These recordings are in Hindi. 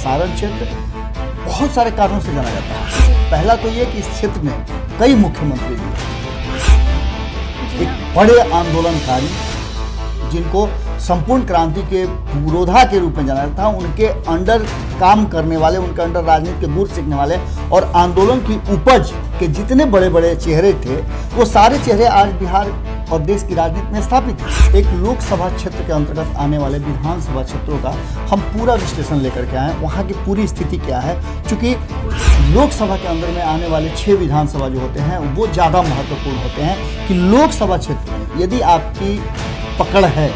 सारण क्षेत्र बहुत सारे कारणों से जाना जाता है। पहला तो ये कि इस क्षेत्र में कई मुख्यमंत्री भी एक बड़े आंदोलनकारी जिनको संपूर्ण क्रांति के पुरोधा के रूप में जाना जाता है, उनके अंडर काम करने वाले, उनके अंडर राजनीति के गुर सीखने वाले और आंदोलन की उपज के जितने बड़े बड़े चेहरे थे, वो सारे चेहरे आज बिहार और देश की राजनीति में स्थापित हैं। एक लोकसभा क्षेत्र के अंतर्गत आने वाले विधानसभा क्षेत्रों का हम पूरा विश्लेषण लेकर के आए, वहाँ की पूरी स्थिति क्या है। क्योंकि लोकसभा के अंदर में आने वाले 6 विधानसभा जो होते हैं वो ज़्यादा महत्वपूर्ण होते हैं कि लोकसभा क्षेत्र में यदि आपकी पकड़ है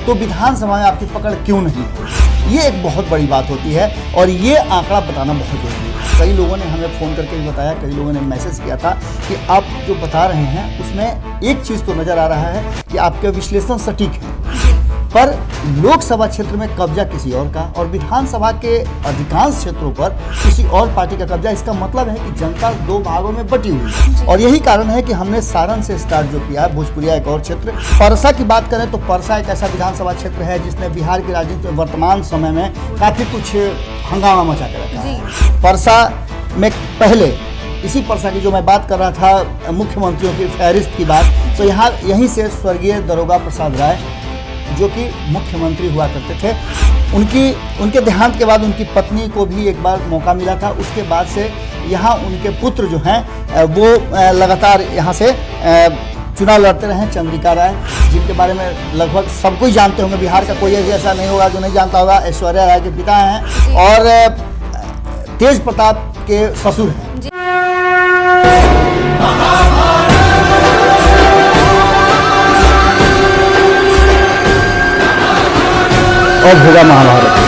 तो विधानसभा में आपकी पकड़ क्यों नहीं है। ये एक बहुत बड़ी बात होती है और ये आंकड़ा बताना बहुत जरूरी है। कई लोगों ने हमें फ़ोन करके भी बताया, कई लोगों ने मैसेज किया था कि आप जो बता रहे हैं उसमें एक चीज़ तो नज़र आ रहा है कि आपके विश्लेषण सटीक है, पर लोकसभा क्षेत्र में कब्जा किसी और का और विधानसभा के अधिकांश क्षेत्रों पर किसी और पार्टी का कब्जा, इसका मतलब है कि जनता 2 भागों में बटी हुई है। और यही कारण है कि हमने सारण से स्टार्ट जो किया है, भोजपुरिया एक और क्षेत्र। परसा की बात करें तो परसा एक ऐसा विधानसभा क्षेत्र है जिसने बिहार की राजनीति में वर्तमान समय में काफ़ी कुछ हंगामा मचा के रखा है। परसा में पहले इसी परसा की जो मैं बात कर रहा था मुख्यमंत्रियों की फहरिस्त की बात, तो यहीं से स्वर्गीय दरोगा प्रसाद राय जो कि मुख्यमंत्री हुआ करते थे, उनके देहांत के बाद उनकी पत्नी को भी एक बार मौका मिला था। उसके बाद से यहाँ उनके पुत्र जो हैं वो लगातार यहाँ से चुनाव लड़ते रहे, चंद्रिका राय, जिनके बारे में लगभग सब कोई जानते होंगे। बिहार का कोई ऐसा नहीं होगा जो नहीं जानता होगा। ऐश्वर्या राय के पिता हैं और तेज प्रताप के ससुर हैं। और भोगा महाभारत।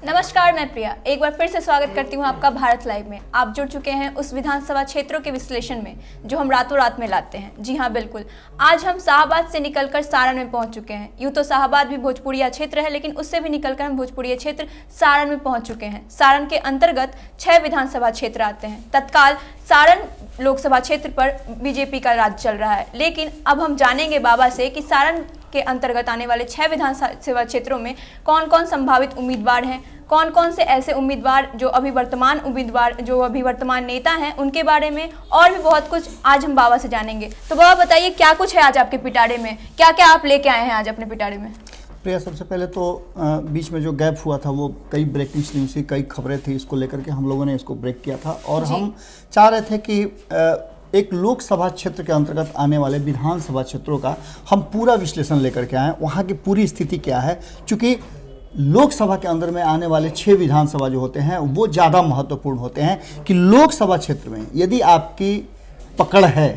नमस्कार, मैं प्रिया एक बार फिर से स्वागत करती हूं आपका भारत लाइव में। आप जुड़ चुके हैं उस विधानसभा क्षेत्रों के विश्लेषण में जो हम रातों रात में लाते हैं। जी हां, बिल्कुल। आज हम शाहबाद से निकलकर सारण में पहुंच चुके हैं। यूं तो शाहबाद भी भोजपुरिया क्षेत्र है, लेकिन उससे भी निकलकर हम भोजपुरिया क्षेत्र सारण में पहुंच चुके हैं। सारण के अंतर्गत 6 विधानसभा क्षेत्र आते हैं। तत्काल सारण लोकसभा क्षेत्र पर बीजेपी का राज चल रहा है, लेकिन अब हम जानेंगे बाबा से कि सारण के अंतर्गत आने वाले 6 विधानसभा क्षेत्रों में कौन कौन संभावित उम्मीदवार हैं, कौन कौन से ऐसे उम्मीदवार जो अभी वर्तमान नेता हैं, उनके बारे में और भी बहुत कुछ आज हम बाबा से जानेंगे। तो बाबा बताइए, क्या कुछ है आज आपके पिटारे में, क्या क्या आप लेके आए हैं आज अपने पिटारे में? प्रिया, सबसे पहले तो बीच में जो गैप हुआ था वो कई ब्रेकिंग न्यूज़ थी, कई खबरें थी, इसको लेकर के हम लोगों ने इसको ब्रेक किया था और हम चाह रहे थे कि एक लोकसभा क्षेत्र के अंतर्गत आने वाले विधानसभा क्षेत्रों का हम पूरा विश्लेषण लेकर के आए, वहाँ की पूरी स्थिति क्या है। क्योंकि लोकसभा के अंदर में आने वाले 6 विधानसभा जो होते हैं वो ज़्यादा महत्वपूर्ण होते हैं कि लोकसभा क्षेत्र में यदि आपकी पकड़ है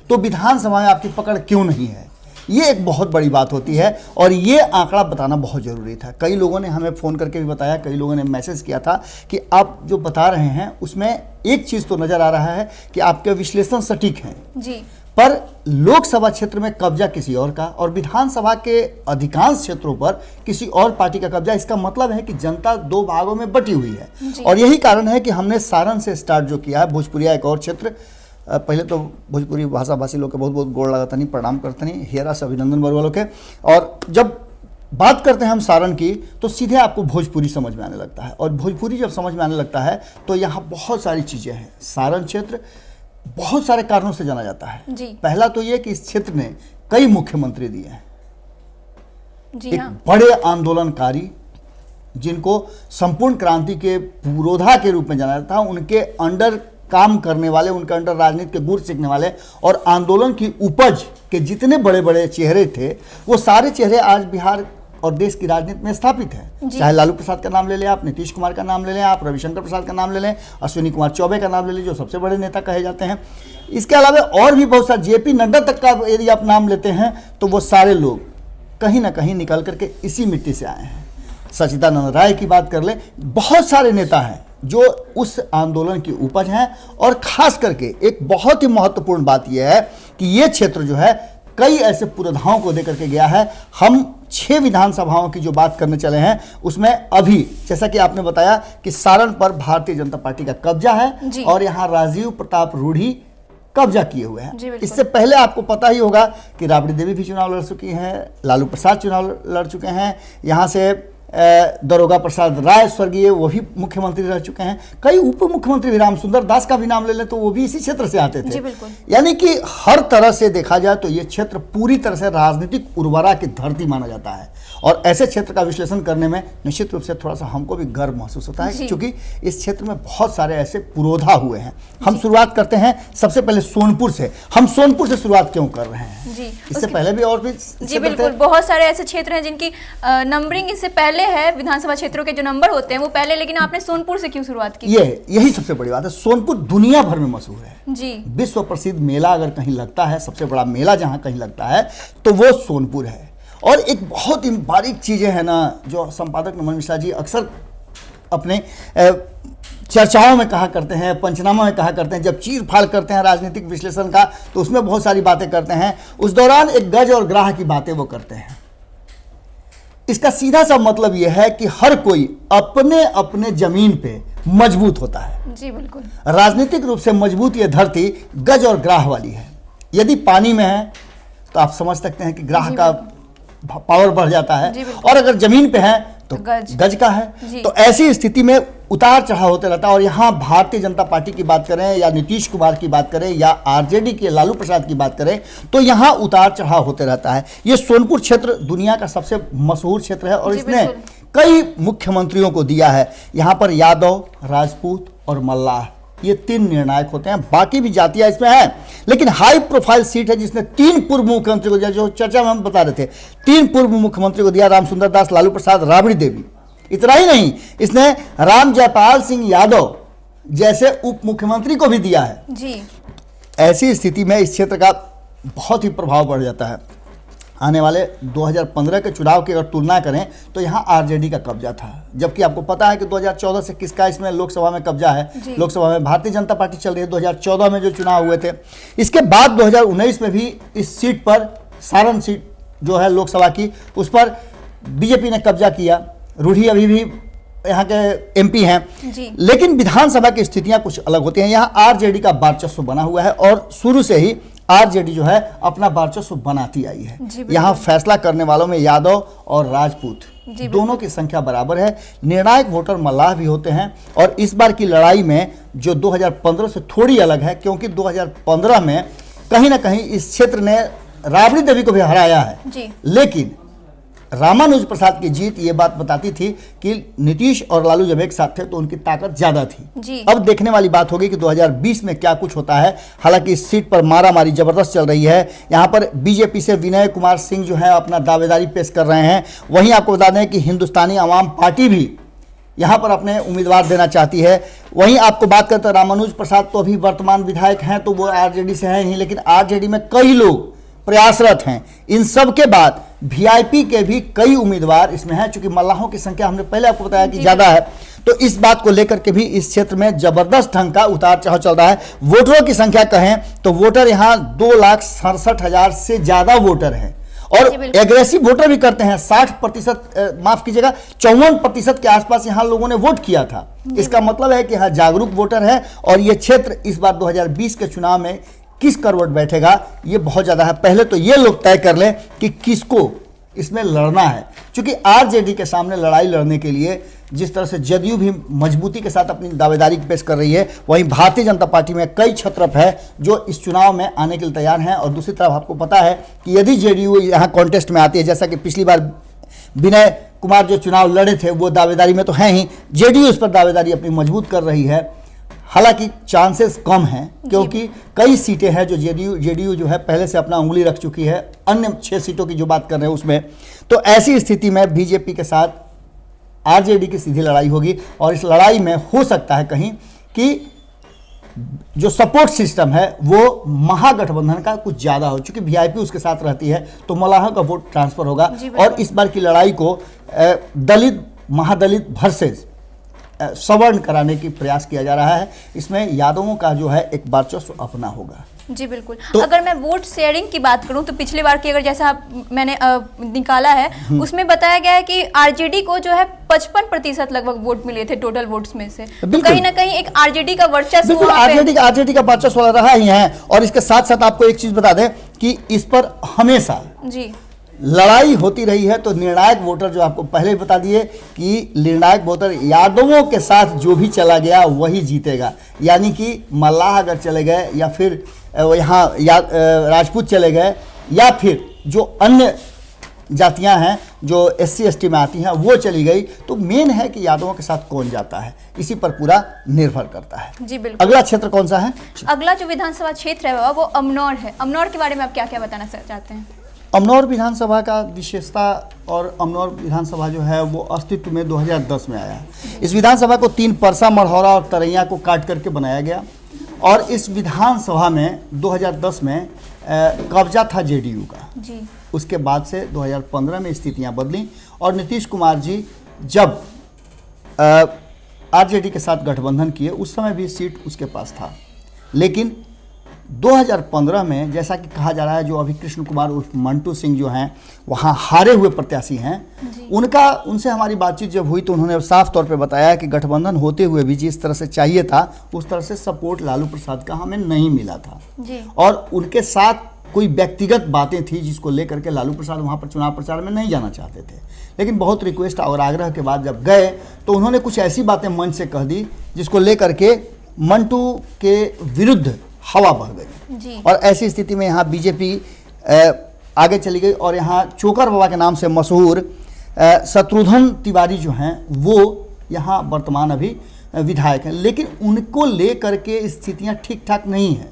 तो विधानसभा में आपकी पकड़ क्यों नहीं है। ये एक बहुत बड़ी बात होती है और ये आंकड़ा बताना बहुत ज़रूरी था। कई लोगों ने हमें फ़ोन करके भी बताया, कई लोगों ने मैसेज किया था कि आप जो बता रहे हैं उसमें एक चीज़ तो नज़र आ रहा है कि आपके विश्लेषण सटीक हैं जी, पर लोकसभा क्षेत्र में कब्जा किसी और का और विधानसभा के अधिकांश क्षेत्रों पर किसी और पार्टी का कब्जा, इसका मतलब है कि जनता 2 भागों में बटी हुई है। और यही कारण है कि हमने सारण से स्टार्ट जो किया है, भोजपुरिया एक और क्षेत्र। पहले तो भोजपुरी भाषा भाषी लोग के बहुत बहुत गोड़ लगाता नहीं, प्रणाम करते नहीं, हेरा से अभिनंदन वर्ग वालों के। और जब बात करते हैं हम सारण की तो सीधे आपको भोजपुरी समझ में आने लगता है और भोजपुरी जब समझ में आने लगता है तो यहाँ बहुत सारी चीज़ें हैं। सारण क्षेत्र बहुत सारे कारणों से जाना जाता है। पहला तो ये कि इस क्षेत्र ने कई मुख्यमंत्री दिए हैं। एक बड़े आंदोलनकारी जिनको संपूर्ण क्रांति के पुरोधा के रूप में जाना जाता है, उनके अंडर काम करने वाले, उनके अंडर राजनीति के गुर सीखने वाले और आंदोलन की उपज के जितने बड़े बड़े चेहरे थे, वो सारे चेहरे आज बिहार और देश की राजनीति में स्थापित हैं। चाहे लालू प्रसाद का नाम ले लें आप, नीतीश कुमार का नाम ले लें आप, रविशंकर प्रसाद का नाम ले लें, अश्विनी कुमार चौबे का नाम ले लें जो सबसे बड़े नेता कहे जाते हैं। इसके अलावा और भी बहुत सारे, जेपी नड्डा तक का यदि आप नाम लेते हैं तो वो सारे लोग कहीं ना कहीं निकल करके इसी मिट्टी से आए हैं। सच्चिदानंद राय की बात कर लें, बहुत सारे नेता हैं जो उस आंदोलन की उपज हैं। और खास करके एक बहुत ही महत्वपूर्ण बात यह है कि ये क्षेत्र जो है कई ऐसे पुरोधाओं को देकर के गया है। हम 6 विधानसभाओं की जो बात करने चले हैं उसमें अभी जैसा कि आपने बताया कि सारण पर भारतीय जनता पार्टी का कब्जा है और यहाँ राजीव प्रताप रूढ़ी कब्जा किए हुए हैं। जी, बिल्कुल। इससे पहले आपको पता ही होगा कि राबड़ी देवी भी चुनाव लड़ चुकी हैं, लालू प्रसाद चुनाव लड़ चुके हैं, यहाँ से दरोगा प्रसाद राय स्वर्गीय वो भी मुख्यमंत्री रह चुके हैं, कई उप मुख्यमंत्री भी, रामसुंदर दास का भी नाम ले लें तो वो भी इसी क्षेत्र से आते थे। जी, बिल्कुल। यानी कि हर तरह से देखा जाए तो ये क्षेत्र पूरी तरह से राजनीतिक उर्वरा की धरती माना जाता है, और ऐसे क्षेत्र का विश्लेषण करने में निश्चित रूप से थोड़ा सा हमको भी गर्व महसूस होता है, क्योंकि इस क्षेत्र में बहुत सारे ऐसे पुरोधा हुए हैं। हम शुरुआत करते हैं सबसे पहले सोनपुर से। हम सोनपुर से शुरुआत क्यों कर रहे हैं जी, इससे पहले भी और भी जी बिल्कुल, बहुत सारे ऐसे क्षेत्र हैं जिनकी नंबरिंग इससे पहले है, विधानसभा क्षेत्रों के जो नंबर होते हैं वो पहले, लेकिन आपने सोनपुर से क्यों शुरुआत की? यही सबसे बड़ी बात है। सोनपुर दुनिया भर में मशहूर है जी, विश्व प्रसिद्ध मेला अगर कहीं लगता है, सबसे बड़ा मेला जहां कहीं लगता है तो वो सोनपुर है। और एक बहुत ही बारीक चीजें हैं ना, जो संपादक नमन मिश्रा जी अक्सर अपने चर्चाओं में कहा करते हैं, पंचनामा में कहा करते हैं, जब चीर फाड़ करते हैं राजनीतिक विश्लेषण का तो उसमें बहुत सारी बातें करते हैं। उस दौरान एक गज और ग्राह की बातें वो करते हैं। इसका सीधा सा मतलब यह है कि हर कोई अपने अपने जमीन पे मजबूत होता है। जी बिल्कुल। राजनीतिक रूप से मजबूत ये धरती गज और ग्राह वाली है। यदि पानी में है तो आप समझ सकते हैं कि ग्राह का पावर बढ़ जाता है, और अगर जमीन पे है तो गज का है। तो ऐसी स्थिति में उतार चढ़ाव होते रहता है। और यहाँ भारतीय जनता पार्टी की बात करें या नीतीश कुमार की बात करें या आरजेडी के लालू प्रसाद की बात करें तो यहाँ उतार चढ़ाव होते रहता है। ये सोनपुर क्षेत्र दुनिया का सबसे मशहूर क्षेत्र है और इसने कई मुख्यमंत्रियों को दिया है। यहाँ पर यादव, राजपूत और मल्लाह ये 3 निर्णायक होते हैं, बाकी भी जातियां इसमें हैं, लेकिन हाई प्रोफाइल सीट है जिसने 3 पूर्व मुख्यमंत्री को दिया, जो चर्चा में हम बता रहे थे। 3 पूर्व मुख्यमंत्री को दिया, रामसुंदर दास, लालू प्रसाद, राबड़ी देवी। इतना ही नहीं, इसने राम जयपाल सिंह यादव जैसे उप मुख्यमंत्री को भी दिया है जी। ऐसी स्थिति में इस क्षेत्र का बहुत ही प्रभाव बढ़ जाता है। आने वाले 2015 के चुनाव की अगर तुलना करें तो यहाँ आरजेडी का कब्जा था, जबकि आपको पता है कि 2014 से किसका इसमें लोकसभा में कब्जा है। लोकसभा में भारतीय जनता पार्टी चल रही है। 2014 में जो चुनाव हुए थे, इसके बाद 2019 में भी इस सीट पर, सारण सीट जो है लोकसभा की, उस पर बीजेपी ने कब्जा किया। रूढ़ी अभी भी यहाँ के एमपी हैं, लेकिन विधानसभा की स्थितियां कुछ अलग होती हैं। यहाँ आरजेडी का वर्चस्व बना हुआ है और शुरू से ही आरजेडी जो है अपना वर्चस्व बनाती आई है। यहाँ फैसला करने वालों में यादव और राजपूत दोनों की संख्या बराबर है। निर्णायक वोटर मल्लाह भी होते हैं। और इस बार की लड़ाई में जो 2015 से थोड़ी अलग है, क्योंकि 2015 में कहीं ना कहीं इस क्षेत्र ने राबड़ी देवी को भी हराया है, लेकिन रामानुज प्रसाद की जीत ये बात बताती थी कि नीतीश और लालू जब एक साथ थे तो उनकी ताकत ज्यादा थी। अब देखने वाली बात होगी कि 2020 में क्या कुछ होता है। हालांकि इस सीट पर मारामारी जबरदस्त चल रही है। यहाँ पर बीजेपी से विनय कुमार सिंह जो है अपना दावेदारी पेश कर रहे हैं। वहीं आपको बता दें कि हिंदुस्तानी आवाम पार्टी भी यहाँ पर अपने उम्मीदवार देना चाहती है। वहीं आपको बात करते हैं रामानुज प्रसाद तो अभी वर्तमान विधायक हैं तो वो आरजेडी से हैं ही, लेकिन आरजेडी में कई लोग प्रयासरत हैं। इन सब के बाद वीआईपी के भी कई उम्मीदवार इसमें हैं। चूंकि मल्लाहों की संख्या हमने पहले आपको बताया कि ज्यादा है, तो इस बात को लेकर के भी इस क्षेत्र में जबरदस्त ढंग का उतार चढ़ाव चल रहा है। वोटरों की संख्या कहें तो वोटर यहाँ 2,67,000 से ज्यादा वोटर हैं और एग्रेसिव वोटर भी करते हैं। 60%, माफ कीजिएगा, 54% के आसपास यहाँ लोगों ने वोट किया था। इसका मतलब है कि यहाँ जागरूक वोटर है और ये क्षेत्र इस बार 2020 के चुनाव में किस करवट बैठेगा ये बहुत ज़्यादा है। पहले तो ये लोग तय कर लें कि किसको इसमें लड़ना है, क्योंकि आरजेडी के सामने लड़ाई लड़ने के लिए जिस तरह से जदयू भी मजबूती के साथ अपनी दावेदारी पेश कर रही है, वहीं भारतीय जनता पार्टी में कई छत्रप है जो इस चुनाव में आने के लिए तैयार हैं। और दूसरी तरफ आपको पता है कि यदि जेडीयू यहाँ कॉन्टेस्ट में आती है, जैसा कि पिछली बार विनय कुमार जो चुनाव लड़े थे वो दावेदारी में तो हैं ही, जेडीयू इस पर दावेदारी अपनी मजबूत कर रही है। हालांकि चांसेस कम हैं क्योंकि कई सीटें हैं जो जेडीयू जो है पहले से अपना उंगली रख चुकी है, अन्य 6 सीटों की जो बात कर रहे हैं उसमें। तो ऐसी स्थिति में बीजेपी के साथ आरजेडी की सीधी लड़ाई होगी और इस लड़ाई में हो सकता है कहीं कि जो सपोर्ट सिस्टम है वो महागठबंधन का कुछ ज़्यादा हो, चूंकि वीआईपी उसके साथ रहती है तो मल्लाहों का वोट ट्रांसफर होगा। और इस बार की लड़ाई को दलित महादलित वर्सेस सवर्ण कराने की प्रयास किया जा रहा है। इसमें यादवों का जो है एक वर्चस्व अपना होगा। जी बिल्कुल। तो अगर मैं वोट शेयरिंग की बात करूं तो पिछली बार की अगर जैसा मैंने निकाला है उसमें बताया गया है कि आरजेडी को जो है 55% लगभग वोट मिले थे टोटल वोट्स में से। तो कहीं ना कहीं एक आरजेडी का वर्चस्व बिल्कुल आरजेडी का वर्चस्व रहा ही है। और इसके साथ साथ आपको एक चीज बता दें कि इस पर हमेशा जी लड़ाई होती रही है। तो निर्णायक वोटर जो आपको पहले ही बता दिए कि निर्णायक वोटर यादवों के साथ जो भी चला गया वही जीतेगा। यानी कि मल्लाह अगर चले गए या फिर यहाँ राजपूत चले गए या फिर जो अन्य जातियां हैं जो SC ST में आती हैं वो चली गई, तो मेन है कि यादवों के साथ कौन जाता है, इसी पर पूरा निर्भर करता है। जी बिल्कुल। अगला क्षेत्र कौन सा है? अगला जो विधानसभा क्षेत्र है बाबा वो अमनौर है। अमनौर के बारे में आप क्या क्या बताना चाहते हैं? अमनौर विधानसभा का विशेषता और अमनौर विधानसभा जो है वो अस्तित्व में 2010 में आया है। इस विधानसभा को 3 परसा, मढ़ौरा और तरैया को काट करके बनाया गया और इस विधानसभा में 2010 में कब्जा था JDU का। जी। उसके बाद से 2015 में स्थितियां बदली और नीतीश कुमार जी जब RJD के साथ गठबंधन किए उस समय भी सीट उसके पास था। लेकिन 2015 में जैसा कि कहा जा रहा है जो अभी कृष्ण कुमार उर्फ मंटू सिंह जो हैं वहाँ हारे हुए प्रत्याशी हैं, उनसे हमारी बातचीत जब हुई तो उन्होंने साफ तौर पे बताया कि गठबंधन होते हुए भी जिस तरह से चाहिए था उस तरह से सपोर्ट लालू प्रसाद का हमें नहीं मिला था। जी। और उनके साथ कोई व्यक्तिगत बातें थी जिसको लेकर के लालू प्रसाद वहाँ पर चुनाव प्रचार में नहीं जाना चाहते थे। लेकिन बहुत रिक्वेस्ट और आग्रह के बाद जब गए तो उन्होंने कुछ ऐसी बातें मंच से कह दी जिसको लेकर के मंटू के विरुद्ध हवा बह गई और ऐसी स्थिति में यहाँ बीजेपी आगे चली गई और यहाँ चोकर बाबा के नाम से मशहूर शत्रुघ्न तिवारी जो हैं वो यहाँ वर्तमान अभी विधायक हैं। लेकिन उनको ले करके स्थितियाँ ठीक ठाक नहीं है।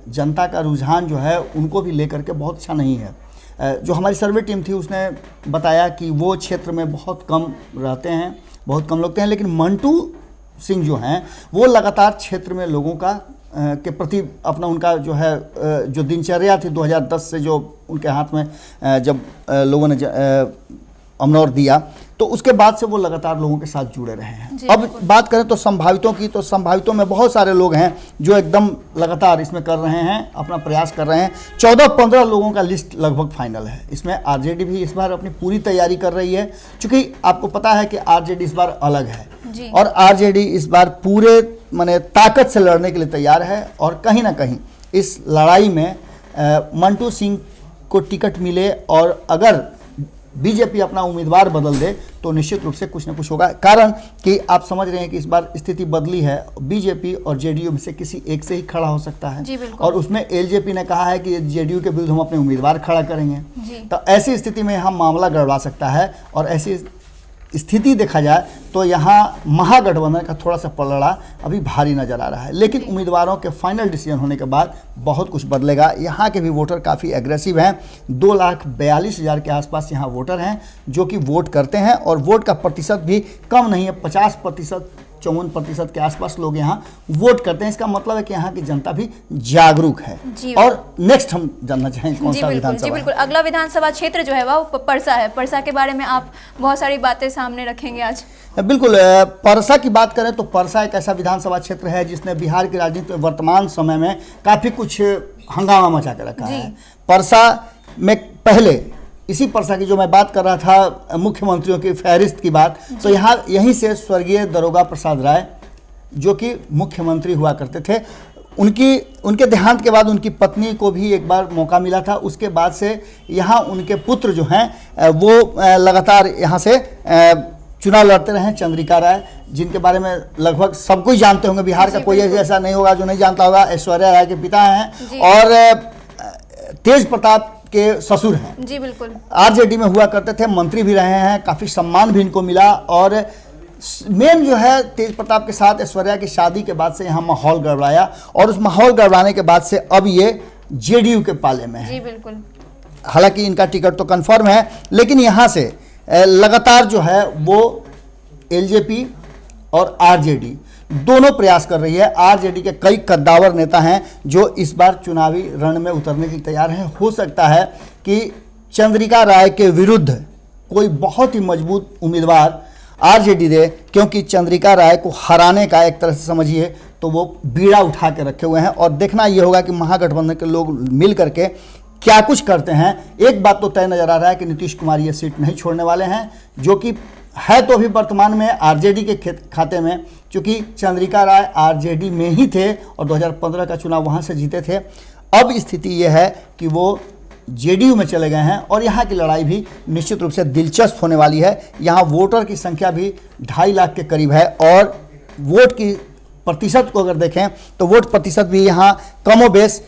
जनता का रुझान जो है उनको भी लेकर के बहुत अच्छा नहीं है। जो हमारी सर्वे टीम थी उसने बताया कि वो क्षेत्र में बहुत कम रहते हैं, बहुत कम लोग हैं। लेकिन मंटू सिंह जो हैं वो लगातार क्षेत्र में लोगों का के प्रति अपना उनका जो है जो दिनचर्या थी 2010 से जो उनके हाथ में जब लोगों ने अमनौर दिया तो उसके बाद से वो लगातार लोगों के साथ जुड़े रहे हैं। अब बात करें तो संभावितों की, तो संभावितों में बहुत सारे लोग हैं जो एकदम लगातार इसमें कर रहे हैं, अपना प्रयास कर रहे हैं। 14-15 लोगों का लिस्ट लगभग फाइनल है। इसमें RJD भी इस बार अपनी पूरी तैयारी कर रही है, क्योंकि आपको पता है कि RJD इस बार अलग है और RJD इस बार पूरे माने ताकत से लड़ने के लिए तैयार है। और कहीं ना कहीं इस लड़ाई में मंटू सिंह को टिकट मिले और अगर बीजेपी अपना उम्मीदवार बदल दे तो निश्चित रूप से कुछ ना कुछ होगा। कारण कि आप समझ रहे हैं कि इस बार स्थिति बदली है, बीजेपी और JDU में से किसी एक से ही खड़ा हो सकता है और उसमें LJP ने कहा है कि JDU के विरुद्ध हम अपने उम्मीदवार खड़ा करेंगे। तो ऐसी स्थिति में यहाँ मामला गड़बड़ा सकता है और ऐसी स्थिति देखा जाए तो यहाँ महागठबंधन का थोड़ा सा पलड़ा अभी भारी नजर आ रहा है। लेकिन उम्मीदवारों के फाइनल डिसीजन होने के बाद बहुत कुछ बदलेगा। यहाँ के भी वोटर काफ़ी एग्रेसिव हैं। 2,42,000 के आसपास यहाँ वोटर हैं जो कि वोट करते हैं और वोट का प्रतिशत भी कम नहीं है, 50%, 54% के आसपास लोग यहाँ वोट करते हैं। इसका मतलब है कि यहाँ की जनता भी जागरूक है। और नेक्स्ट हम जानना चाहेंगे कौन सा विधानसभा? जी बिल्कुल। अगला विधानसभा क्षेत्र जो है वो परसा है। परसा के बारे में आप बहुत सारी बातें सामने रखेंगे आज। बिल्कुल। परसा की बात करें तो परसा एक ऐसा विधानसभा क्षेत्र है जिसने बिहार की राजनीति में वर्तमान समय में काफ़ी कुछ हंगामा मचा के रखा है। परसा में पहले इसी परसा की जो मैं बात कर रहा था मुख्यमंत्रियों की फहरिस्त की बात, तो यहाँ यहीं से स्वर्गीय दारोगा प्रसाद राय जो कि मुख्यमंत्री हुआ करते थे, उनके देहांत के बाद उनकी पत्नी को भी एक बार मौका मिला था। उसके बाद से यहाँ उनके पुत्र जो हैं वो लगातार यहाँ से चुनाव लड़ते रहे। चंद्रिका राय जिनके बारे में लगभग सब कोई जानते होंगे, बिहार का कोई ऐसा नहीं होगा जो नहीं जानता होगा। ऐश्वर्या राय के पिता हैं और तेज प्रताप के ससुर हैं। जी बिल्कुल। RJD में हुआ करते थे, मंत्री भी रहे हैं, काफ़ी सम्मान भी इनको मिला। और मेन जो है तेज प्रताप के साथ ऐश्वर्या की शादी के बाद से यहाँ माहौल गड़बड़ाया और उस माहौल गड़बड़ाने के बाद से अब ये JDU के पाले में है। जी बिल्कुल। हालांकि इनका टिकट तो कंफर्म है, लेकिन यहाँ से लगातार जो है वो LJP और RJD दोनों प्रयास कर रही है। RJD के कई कद्दावर नेता हैं जो इस बार चुनावी रण में उतरने के लिए तैयार हैं। हो सकता है कि चंद्रिका राय के विरुद्ध कोई बहुत ही मजबूत उम्मीदवार RJD दे, क्योंकि चंद्रिका राय को हराने का एक तरह से समझिए तो वो बीड़ा उठा के रखे हुए हैं और देखना ये होगा कि महागठबंधन के लोग मिल करके क्या कुछ करते हैं। एक बात तो तय नजर आ रहा है कि नीतीश कुमार ये सीट नहीं छोड़ने वाले हैं, जो कि है तो अभी वर्तमान में आरजेडी के खाते में, क्योंकि चंद्रिका राय आरजेडी में ही थे और 2015 का चुनाव वहाँ से जीते थे। अब स्थिति ये है कि वो जेडीयू में चले गए हैं और यहाँ की लड़ाई भी निश्चित रूप से दिलचस्प होने वाली है। यहाँ वोटर की संख्या भी 2.5 लाख के करीब है और वोट की प्रतिशत को अगर देखें तो वोट प्रतिशत भी यहाँ कमोबेश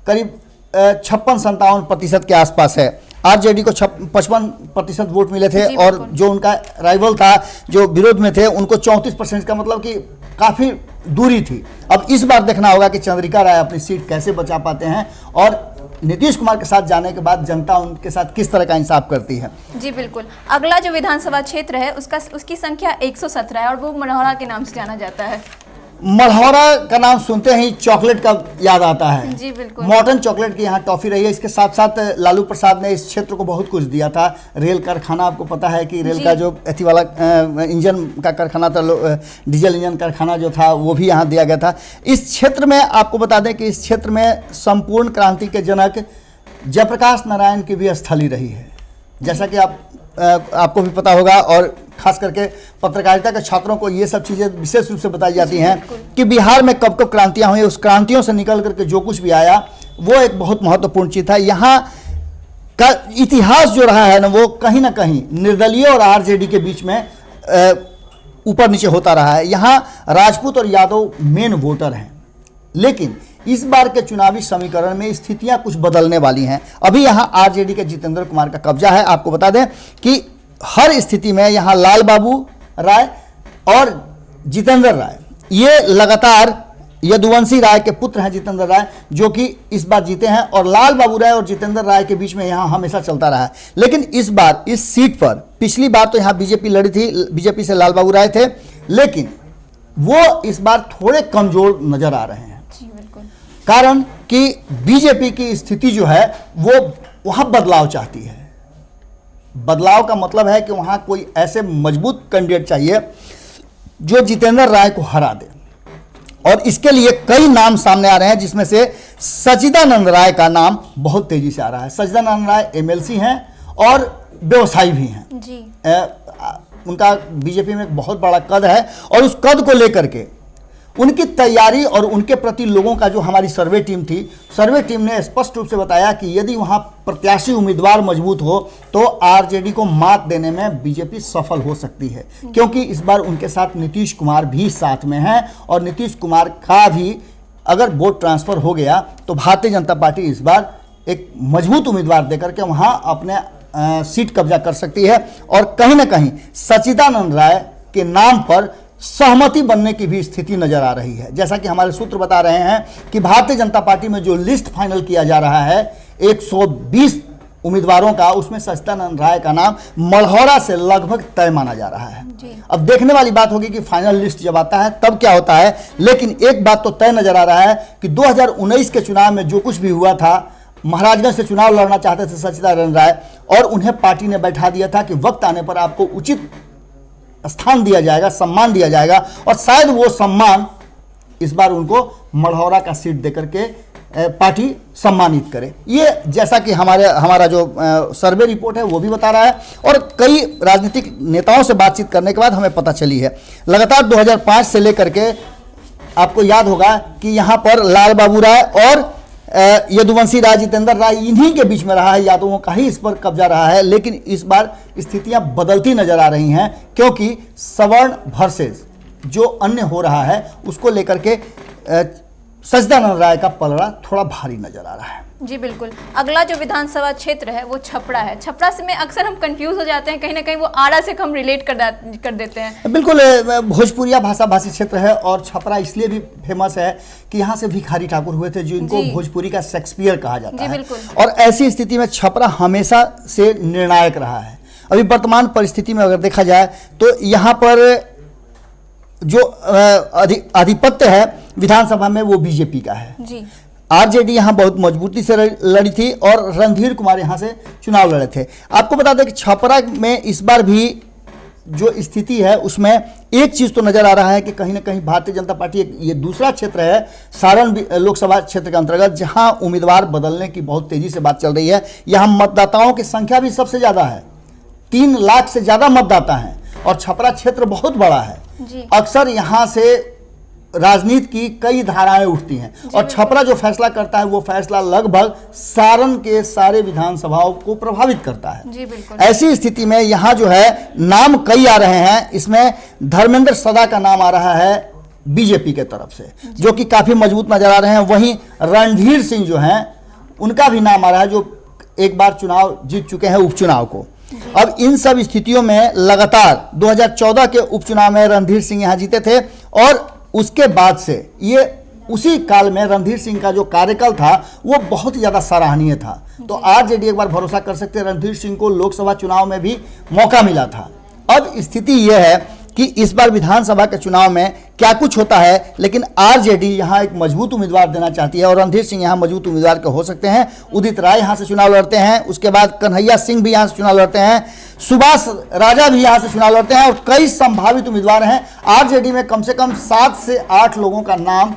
करीब 56-57% के आसपास है। आरजेडी को 55% वोट मिले थे और जो उनका राइवल था, जो विरोध में थे, उनको 34% का, मतलब कि काफ़ी दूरी थी। अब इस बार देखना होगा कि चंद्रिका राय अपनी सीट कैसे बचा पाते हैं और नीतीश कुमार के साथ जाने के बाद जनता उनके साथ किस तरह का इंसाफ करती है। जी बिल्कुल। अगला जो विधानसभा क्षेत्र है उसकी संख्या 117 है और वो मल्हौरा के नाम से जाना जाता है। मल्हौरा का नाम सुनते ही चॉकलेट का याद आता है। जी बिल्कुल। मॉडर्न चॉकलेट की यहाँ टॉफी रही है। इसके साथ साथ लालू प्रसाद ने इस क्षेत्र को बहुत कुछ दिया था। रेल कारखाना, आपको पता है कि रेल का जो एथी वाला इंजन का कारखाना था, डीजल इंजन कारखाना जो था, वो भी यहाँ दिया गया था। इस क्षेत्र में आपको बता दें कि इस क्षेत्र में संपूर्ण क्रांति के जनक जयप्रकाश नारायण की भी स्थली रही है, जैसा कि आपको भी पता होगा। और खास करके पत्रकारिता के छात्रों को ये सब चीज़ें विशेष रूप से बताई जाती हैं कि बिहार में कब कब क्रांतियां हुई, उस क्रांतियों से निकल करके जो कुछ भी आया वो एक बहुत महत्वपूर्ण चीज़ था। यहाँ का इतिहास जो रहा है ना, वो कहीं ना कहीं निर्दलीय और आरजेडी के बीच में ऊपर नीचे होता रहा है। यहाँ राजपूत और यादव मेन वोटर हैं, लेकिन इस बार के चुनावी समीकरण में स्थितियां कुछ बदलने वाली हैं। अभी यहाँ आरजेडी के जितेंद्र कुमार का कब्जा है। आपको बता दें कि हर स्थिति में यहाँ लाल बाबू राय और जितेंद्र राय, ये लगातार यदुवंशी राय के पुत्र हैं जितेंद्र राय, जो कि इस बार जीते हैं और लाल बाबू राय और जितेंद्र राय के बीच में यहाँ हमेशा चलता रहा है। लेकिन इस बार इस सीट पर, पिछली बार तो यहाँ बीजेपी लड़ी थी, बीजेपी से लाल बाबू राय थे, लेकिन वो इस बार थोड़े कमजोर नजर आ रहे हैं। कारण कि बीजेपी की स्थिति जो है वो वहां बदलाव चाहती है। बदलाव का मतलब है कि वहां कोई ऐसे मजबूत कैंडिडेट चाहिए जो जितेंद्र राय को हरा दे, और इसके लिए कई नाम सामने आ रहे हैं, जिसमें से सचिदानंद राय का नाम बहुत तेजी से आ रहा है। सचिदानंद राय एमएलसी हैं और व्यवसायी भी हैं जी। उनका बीजेपी में एक बहुत बड़ा कद है और उस कद को लेकर के उनकी तैयारी और उनके प्रति लोगों का, जो हमारी सर्वे टीम थी, सर्वे टीम ने स्पष्ट रूप से बताया कि यदि वहां प्रत्याशी उम्मीदवार मजबूत हो तो आरजेडी को मात देने में बीजेपी सफल हो सकती है, क्योंकि इस बार उनके साथ नीतीश कुमार भी साथ में हैं और नीतीश कुमार का भी अगर वोट ट्रांसफर हो गया तो भारतीय जनता पार्टी इस बार एक मजबूत उम्मीदवार देकर के वहां अपने सीट कब्जा कर सकती है। और कहीं ना कहीं सचिदानंद राय के नाम पर सहमति बनने की भी स्थिति नजर आ रही है। जैसा कि हमारे सूत्र बता रहे हैं कि भारतीय जनता पार्टी में जो लिस्ट फाइनल किया जा रहा है 120 उम्मीदवारों का, उसमें सचिदानंद राय का नाम मल्हौरा से लगभग तय माना जा रहा है। अब देखने वाली बात होगी कि फाइनल लिस्ट जब आता है तब क्या होता है, लेकिन एक बात तो तय नजर आ रहा है कि 2019 के चुनाव में जो कुछ भी हुआ था, महाराजगंज से चुनाव लड़ना चाहते थे सचिदानंद राय और उन्हें पार्टी ने बैठा दिया था कि वक्त आने पर आपको उचित स्थान दिया जाएगा, सम्मान दिया जाएगा, और शायद वो सम्मान इस बार उनको मल्हौरा का सीट देकर के पार्टी सम्मानित करे। ये जैसा कि हमारा जो सर्वे रिपोर्ट है वो भी बता रहा है और कई राजनीतिक नेताओं से बातचीत करने के बाद हमें पता चली है। लगातार 2005 से लेकर के आपको याद होगा कि यहाँ पर लाल बाबू राय और यदुवंशी राय, जितेंद्र राय, इन्हीं के बीच में रहा है, यादवों का ही इस पर कब्जा रहा है। लेकिन इस बार स्थितियां बदलती नजर आ रही हैं, क्योंकि सवर्ण वर्सेस जो अन्य हो रहा है उसको लेकर के सचिदानंद राय का पलड़ा थोड़ा भारी नजर आ रहा है। जी बिल्कुल। अगला जो विधानसभा क्षेत्र है वो छपरा है। छपरा से में अक्सर हम कंफ्यूज हो जाते हैं, कहीं ना कहीं वो आरा से हम रिलेट कर देते हैं। बिल्कुल, भोजपुरिया भाषी क्षेत्र है और छपरा इसलिए भी फेमस है कि यहाँ से भिखारी ठाकुर हुए थे, जो इनको भोजपुरी का शेक्सपियर कहा जाता है। और ऐसी स्थिति में छपरा हमेशा से निर्णायक रहा है। अभी वर्तमान परिस्थिति में अगर देखा जाए तो यहाँ पर जो आधिपत्य है विधानसभा में वो बीजेपी का है जी। आरजेडी यहाँ बहुत मजबूती से लड़ी थी और रणधीर कुमार यहाँ से चुनाव लड़े थे। आपको बता दें कि छपरा में इस बार भी जो स्थिति है उसमें एक चीज़ तो नज़र आ रहा है कि कहीं ना कहीं भारतीय जनता पार्टी ये दूसरा क्षेत्र है सारण लोकसभा क्षेत्र के अंतर्गत, जहां उम्मीदवार बदलने की बहुत तेज़ी से बात चल रही है। यहाँ मतदाताओं की संख्या भी सबसे ज़्यादा है, 3 लाख से ज़्यादा मतदाता हैं और छपरा क्षेत्र बहुत बड़ा है। अक्सर यहाँ से राजनीति की कई धाराएं उठती हैं और छपरा जो फैसला करता है वो फैसला लगभग सारण के सारे विधानसभाओं को प्रभावित करता है। जी बिल्कुल। ऐसी स्थिति में यहाँ जो है नाम कई आ रहे हैं, इसमें धर्मेंद्र सदा का नाम आ रहा है बीजेपी के तरफ से, जो कि काफी मजबूत नजर आ रहे हैं। वहीं रणधीर सिंह जो हैं उनका भी नाम आ रहा है, जो एक बार चुनाव जीत चुके हैं उपचुनाव को। अब इन सब स्थितियों में लगातार 2014 के उपचुनाव में रणधीर सिंह यहाँ जीते थे और उसके बाद से ये उसी काल में रणधीर सिंह का जो कार्यकाल था वो बहुत ही ज़्यादा सराहनीय था। तो आरजेडी एक बार भरोसा कर सकते हैं, रणधीर सिंह को लोकसभा चुनाव में भी मौका मिला था। अब स्थिति ये है कि इस बार विधानसभा के चुनाव में क्या कुछ होता है, लेकिन आरजेडी यहाँ एक मजबूत उम्मीदवार देना चाहती है और रणधीर सिंह यहाँ मजबूत उम्मीदवार के हो सकते हैं। उदित राय यहाँ से चुनाव लड़ते हैं, उसके बाद कन्हैया सिंह भी यहाँ से चुनाव लड़ते हैं, सुभाष राजा भी यहाँ से चुनाव लड़ते हैं और कई संभावित उम्मीदवार हैं। आरजेडी में कम से कम 7 से 8 लोगों का नाम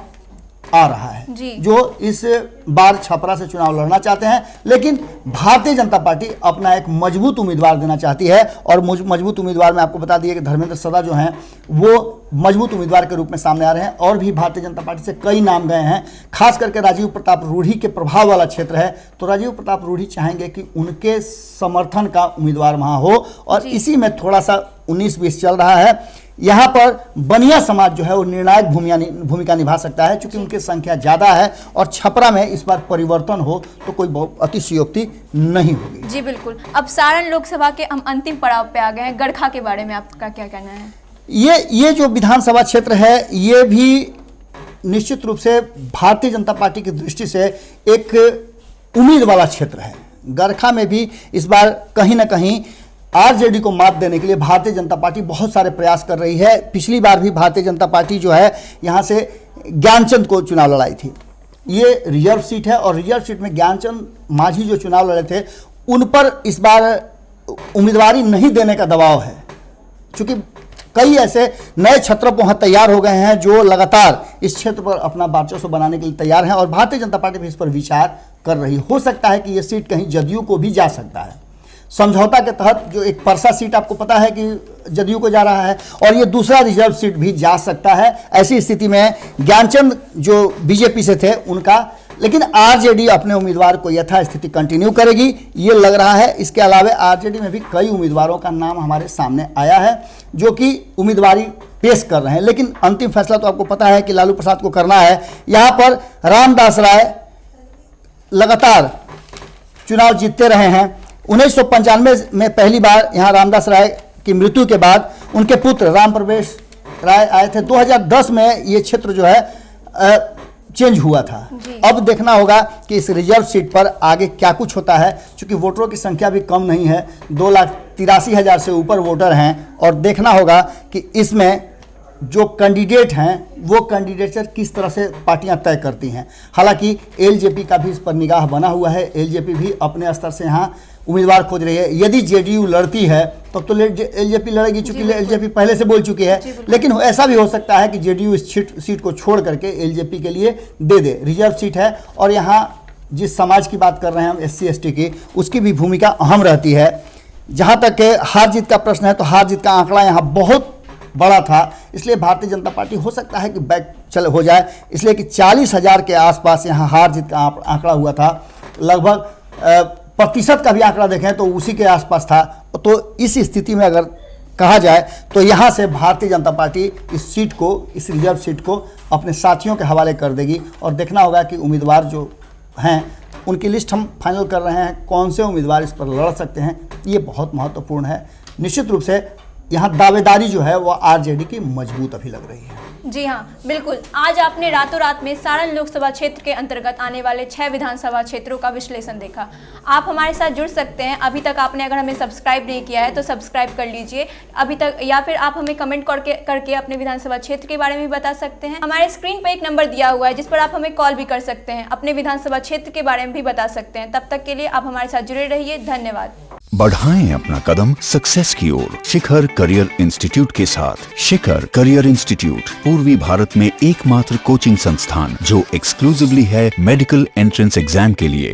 आ रहा है जो इस बार छपरा से चुनाव लड़ना चाहते हैं, लेकिन भारतीय जनता पार्टी अपना एक मजबूत उम्मीदवार देना चाहती है और मजबूत उम्मीदवार में आपको बता दिए कि धर्मेंद्र सदा जो हैं वो मजबूत उम्मीदवार के रूप में सामने आ रहे हैं। और भी भारतीय जनता पार्टी से कई नाम गए हैं, खास करके राजीव प्रताप रूढ़ी के प्रभाव वाला क्षेत्र है, तो राजीव प्रताप रूढ़ी चाहेंगे कि उनके समर्थन का उम्मीदवार वहाँ हो और इसी में थोड़ा सा 19-20 चल रहा है। यहाँ पर बनिया समाज जो है वो निर्णायक भूमिका निभा सकता है, क्योंकि उनकी संख्या ज़्यादा है और छपरा में इस बार परिवर्तन हो तो कोई बहुत अतिशयोक्ति नहीं होगी। जी बिल्कुल। अब सारण लोकसभा के हम अंतिम पड़ाव पे आ गए हैं, गड़खा के बारे में आपका क्या कहना है? ये जो विधानसभा क्षेत्र है ये भी निश्चित रूप से भारतीय जनता पार्टी की दृष्टि से एक उम्मीद वाला क्षेत्र है। गड़खा में भी इस बार कहीं ना कहीं आरजेडी को मात देने के लिए भारतीय जनता पार्टी बहुत सारे प्रयास कर रही है। पिछली बार भी भारतीय जनता पार्टी जो है यहाँ से ज्ञानचंद को चुनाव लड़ाई थी। ये रिजर्व सीट है और रिजर्व सीट में ज्ञानचंद माझी जो चुनाव लड़े थे उन पर इस बार उम्मीदवारी नहीं देने का दबाव है, क्योंकि कई ऐसे नए छत्रप वहाँ तैयार हो गए हैं जो लगातार इस क्षेत्र पर अपना वर्चस्व बनाने के लिए तैयार हैं और भारतीय जनता पार्टी भी इस पर विचार कर रही हो सकता है कि ये सीट कहीं जदयू को भी जा सकता है। समझौता के तहत जो एक परसा सीट आपको पता है कि जदयू को जा रहा है और ये दूसरा रिजर्व सीट भी जा सकता है। ऐसी स्थिति में ज्ञानचंद जो बीजेपी से थे उनका, लेकिन आरजेडी अपने उम्मीदवार को यथास्थिति कंटिन्यू करेगी ये लग रहा है। इसके अलावा आरजेडी में भी कई उम्मीदवारों का नाम हमारे सामने आया है जो कि उम्मीदवारी पेश कर रहे हैं, लेकिन अंतिम फैसला तो आपको पता है कि लालू प्रसाद को करना है। यहाँ पर रामदास राय लगातार चुनाव जीतते रहे हैं। 1995 में पहली बार यहाँ रामदास राय की मृत्यु के बाद उनके पुत्र राम प्रवेश राय आए थे। 2010 में ये क्षेत्र जो है चेंज हुआ था। अब देखना होगा कि इस रिजर्व सीट पर आगे क्या कुछ होता है, क्योंकि वोटरों की संख्या भी कम नहीं है, 2,83,000 से ऊपर वोटर हैं और देखना होगा कि इसमें जो कैंडिडेट हैं वो कैंडिडेचर किस तरह से पार्टियां तय करती हैं। हालांकि एलजेपी का भी इस पर निगाह बना हुआ है, एलजेपी भी अपने स्तर से यहाँ उम्मीदवार खोज रही है। यदि जेडीयू लड़ती है तब तो एलजेपी लड़ेगी, चूंकि एलजेपी पहले से बोल चुकी है, लेकिन ऐसा भी हो सकता है कि जेडीयू इस सीट को छोड़ करके एलजेपी के लिए दे दे। रिजर्व सीट है और यहाँ जिस समाज की बात कर रहे हैं हम एससी एसटी की, उसकी भी भूमिका अहम रहती है। जहाँ तक हार जीत का प्रश्न है तो हार जीत का आंकड़ा यहाँ बहुत बड़ा था, इसलिए भारतीय जनता पार्टी हो सकता है कि बैक हो जाए, इसलिए कि 40,000 के आसपास यहाँ हार जीत का आंकड़ा हुआ था। लगभग प्रतिशत का भी आंकड़ा देखें तो उसी के आसपास था। तो इस स्थिति में अगर कहा जाए तो यहाँ से भारतीय जनता पार्टी इस सीट को, इस रिजर्व सीट को अपने साथियों के हवाले कर देगी और देखना होगा कि उम्मीदवार जो हैं उनकी लिस्ट हम फाइनल कर रहे हैं, कौन से उम्मीदवार इस पर लड़ सकते हैं, ये बहुत महत्वपूर्ण है। निश्चित रूप से यहाँ दावेदारी जो है वो आरजेडी की मजबूत अभी लग रही है। जी हाँ बिल्कुल। आज आपने रातों रात में सारण लोकसभा क्षेत्र के अंतर्गत आने वाले 6 विधानसभा क्षेत्रों का विश्लेषण देखा। आप हमारे साथ जुड़ सकते हैं। अभी तक आपने अगर हमें सब्सक्राइब नहीं किया है तो सब्सक्राइब कर लीजिए अभी तक, या फिर आप हमें कमेंट करके अपने विधानसभा क्षेत्र के बारे में बता सकते हैं। हमारे स्क्रीन पर एक नंबर दिया हुआ है जिस पर आप हमें कॉल भी कर सकते हैं, अपने विधानसभा क्षेत्र के बारे में भी बता सकते हैं। तब तक के लिए आप हमारे साथ जुड़े रहिए। धन्यवाद। बढ़ाएं अपना कदम सक्सेस की ओर शिखर करियर इंस्टीट्यूट के साथ। शिखर करियर इंस्टीट्यूट पूर्वी भारत में एकमात्र कोचिंग संस्थान जो एक्सक्लूसिवली है मेडिकल एंट्रेंस एग्जाम के लिए।